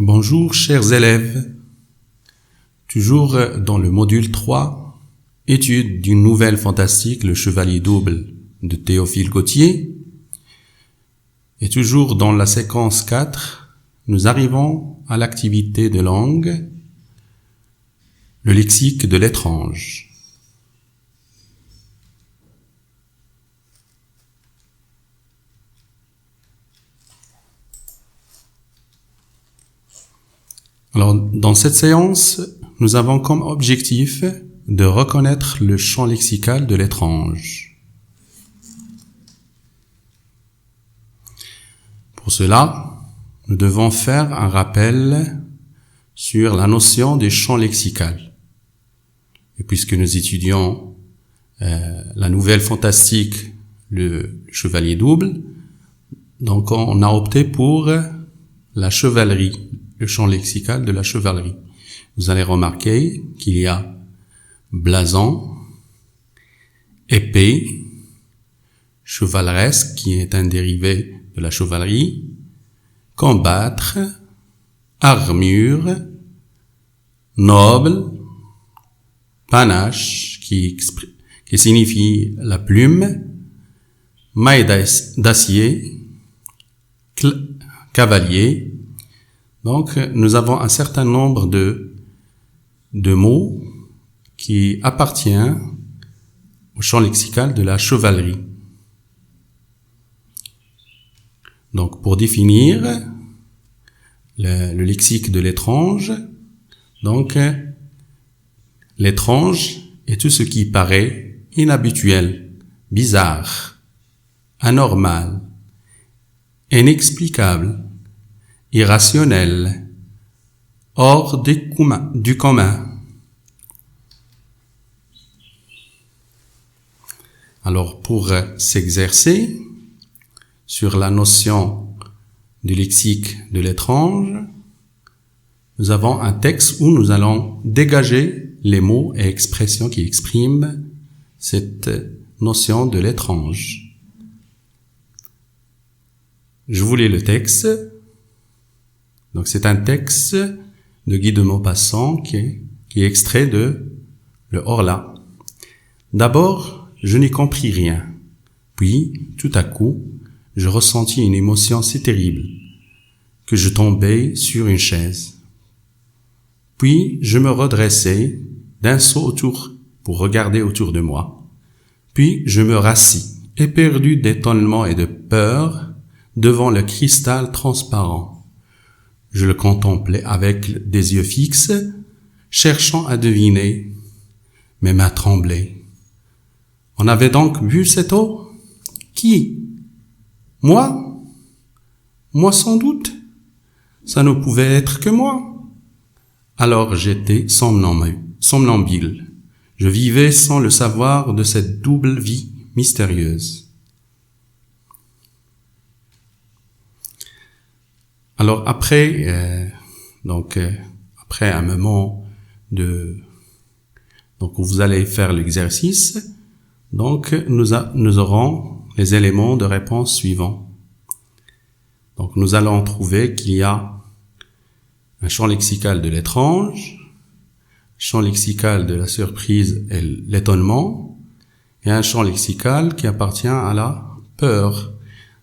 Bonjour chers élèves, toujours dans le module 3, étude d'une nouvelle fantastique, Le Chevalier Double de Théophile Gautier. Et toujours dans la séquence 4, nous arrivons à l'activité de langue, le lexique de l'étrange. Alors, dans cette séance, nous avons comme objectif de reconnaître le champ lexical de l'étrange. Pour cela, nous devons faire un rappel sur la notion du champ lexical. Et puisque nous étudions la nouvelle fantastique, le Chevalier Double, donc on a opté pour la chevalerie, le champ lexical de la chevalerie. Vous allez remarquer qu'il y a blason, épée, chevaleresque, qui est un dérivé de la chevalerie, combattre, armure, noble, panache, qui signifie la plume, maille d'acier, cavalier. Donc, nous avons un certain nombre de mots qui appartiennent au champ lexical de la chevalerie. Donc, pour définir le lexique de l'étrange, donc, l'étrange est tout ce qui paraît inhabituel, bizarre, anormal, inexplicable, irrationnel, hors du commun. Alors, pour s'exercer sur la notion du lexique de l'étrange, nous avons un texte où nous allons dégager les mots et expressions qui expriment cette notion de l'étrange. Je vous lis le texte. Donc, c'est un texte de Guy de Maupassant qui est extrait de Le Horla. D'abord, je n'y compris rien. Puis, tout à coup, je ressentis une émotion si terrible que je tombai sur une chaise. Puis, je me redressai d'un saut pour regarder autour de moi. Puis, je me rassis, éperdu d'étonnement et de peur devant le cristal transparent. Je le contemplais avec des yeux fixes, cherchant à deviner. Mes mains tremblaient. On avait donc bu cette eau? Qui? Moi? Moi sans doute. Ça ne pouvait être que moi. Alors j'étais somnambule. Je vivais sans le savoir de cette double vie mystérieuse. Alors après un moment où vous allez faire l'exercice, donc nous aurons les éléments de réponse suivants. Donc nous allons trouver qu'il y a un champ lexical de l'étrange, champ lexical de la surprise et l'étonnement, et un champ lexical qui appartient à la peur.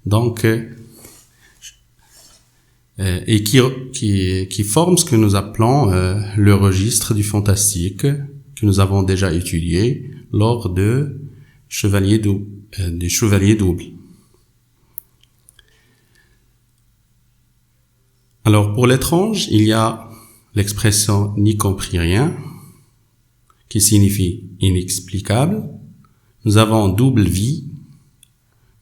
Donc et qui forme ce que nous appelons le registre du fantastique que nous avons déjà étudié lors des Chevaliers Doubles. Alors pour l'étrange, il y a l'expression « n'y compris rien » qui signifie inexplicable. Nous avons double vie,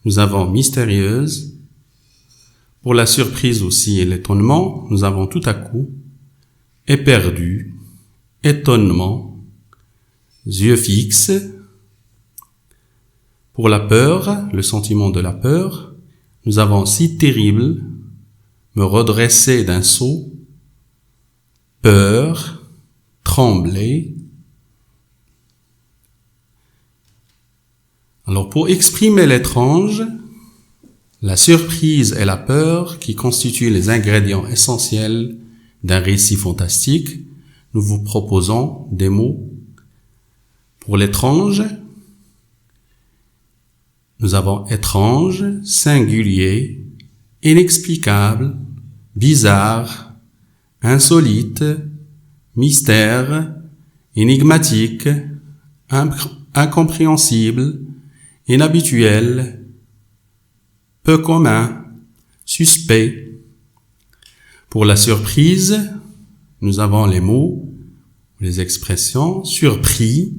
nous avons mystérieuse. Pour la surprise aussi et l'étonnement, nous avons tout à coup éperdu, étonnement, yeux fixes. Pour la peur, le sentiment de la peur, nous avons si terrible, me redresser d'un saut, peur, trembler. Alors pour exprimer l'étrange, la surprise et la peur qui constituent les ingrédients essentiels d'un récit fantastique, nous vous proposons des mots. Pour l'étrange, nous avons étrange, singulier, inexplicable, bizarre, insolite, mystère, énigmatique, incompréhensible, inhabituel, peu commun, suspect. Pour la surprise, nous avons les mots, les expressions surpris,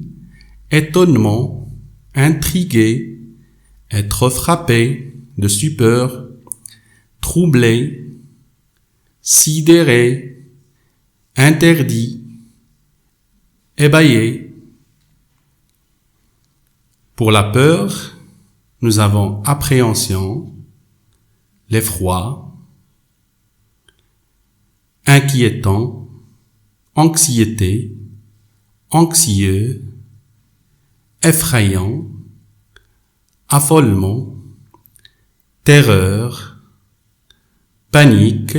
étonnement, intrigué, être frappé de stupeur, troublé, sidéré, interdit, ébahi. Pour la peur, nous avons appréhension, l'effroi, inquiétant, anxiété, anxieux, effrayant, affolement, terreur, panique,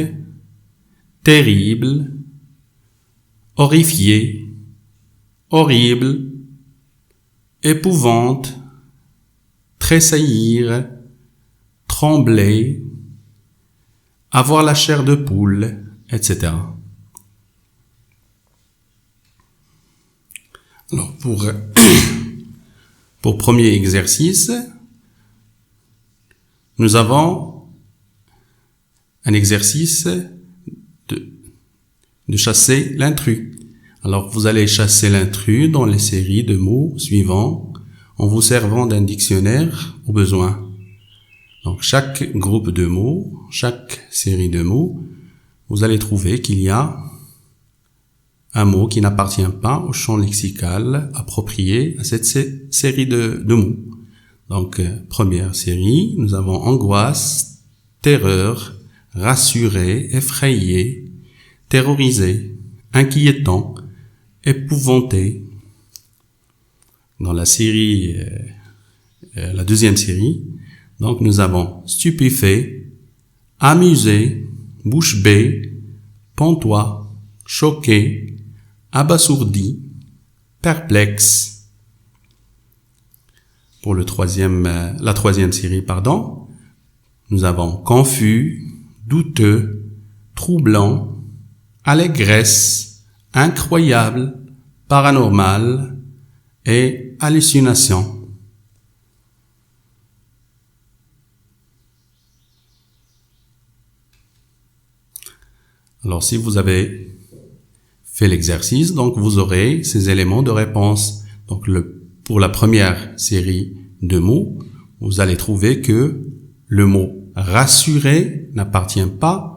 terrible, horrifié, horrible, épouvante, tressaillir, trembler, avoir la chair de poule, etc. Alors, pour premier exercice, nous avons un exercice de chasser l'intrus. Alors, vous allez chasser l'intrus dans les séries de mots suivants en vous servant d'un dictionnaire au besoin. Donc, chaque groupe de mots, chaque série de mots, vous allez trouver qu'il y a un mot qui n'appartient pas au champ lexical approprié à cette série de mots. Donc, première série, nous avons angoisse, terreur, rassuré, effrayé, terrorisé, inquiétant, épouvanté. Dans la série, la deuxième série, donc nous avons stupéfait, amusé, bouche bée, pantois, choqué, abasourdi, perplexe. Pour la troisième série, nous avons confus, douteux, troublant, allégresse, incroyable, paranormal et hallucination. Alors, si vous avez fait l'exercice, donc vous aurez ces éléments de réponse. Donc, pour la première série de mots, vous allez trouver que le mot rassurer n'appartient pas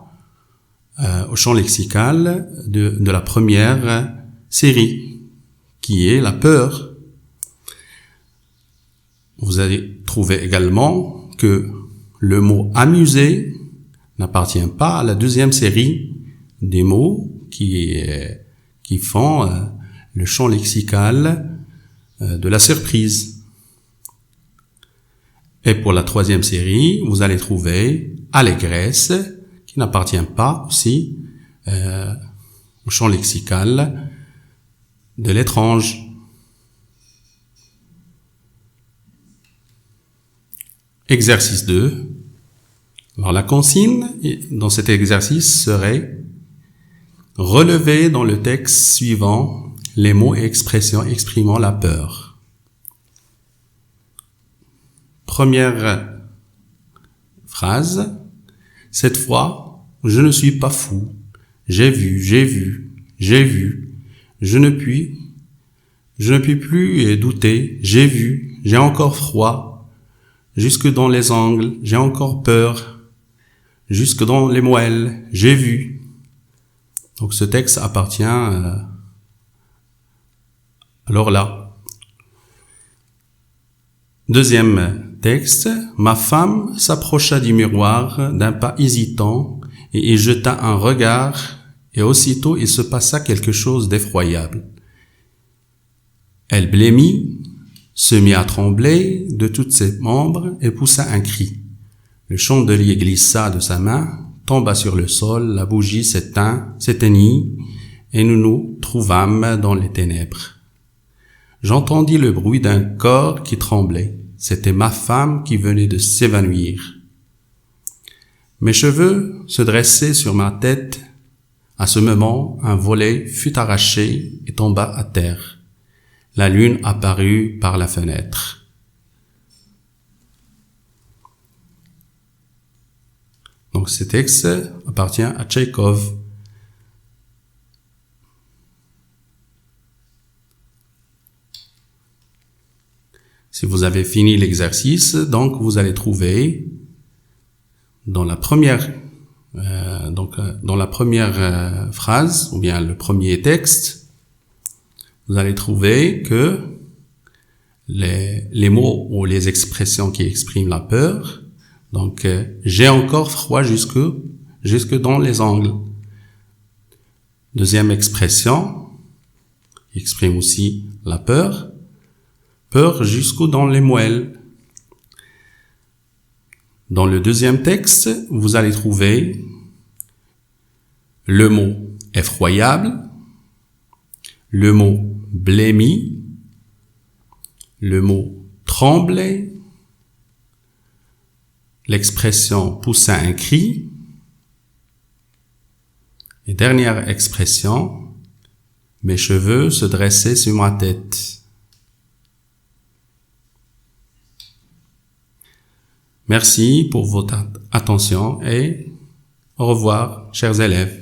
au champ lexical de la première série, qui est la peur. Vous allez trouver également que le mot amuser n'appartient pas à la deuxième série des mots qui font le champ lexical de la surprise. Et pour la troisième série, vous allez trouver allégresse, qui n'appartient pas aussi au champ lexical de l'étrange. Exercice 2. Alors la consigne dans cet exercice serait relever dans le texte suivant les mots et expressions exprimant la peur. Première phrase. Cette fois, je ne suis pas fou. J'ai vu. Je ne puis plus douter. J'ai vu. J'ai encore froid. Jusque dans les angles. J'ai encore peur. Jusque dans les moelles. J'ai vu. Donc ce texte appartient alors là. Deuxième texte. Ma femme s'approcha du miroir d'un pas hésitant et y jeta un regard, et aussitôt il se passa quelque chose d'effroyable. Elle blêmit, se mit à trembler de tous ses membres et poussa un cri. Le chandelier glissa de sa main, tomba sur le sol, la bougie s'éteignit, et nous nous trouvâmes dans les ténèbres. J'entendis le bruit d'un corps qui tremblait. C'était ma femme qui venait de s'évanouir. Mes cheveux se dressaient sur ma tête. À ce moment, un volet fut arraché et tomba à terre. La lune apparut par la fenêtre. Donc ce texte appartient à Tchekhov. Si vous avez fini l'exercice, donc vous allez trouver dans la première phrase, ou bien le premier texte, vous allez trouver que les mots ou les expressions qui expriment la peur, donc j'ai encore froid jusque dans les ongles. Deuxième expression, qui exprime aussi la peur jusqu'au dans les moelles. Dans le deuxième texte, vous allez trouver le mot effroyable, le mot blêmi, le mot trembler, l'expression pousser un cri, et dernière expression, mes cheveux se dressaient sur ma tête. Merci pour votre attention et au revoir, chers élèves.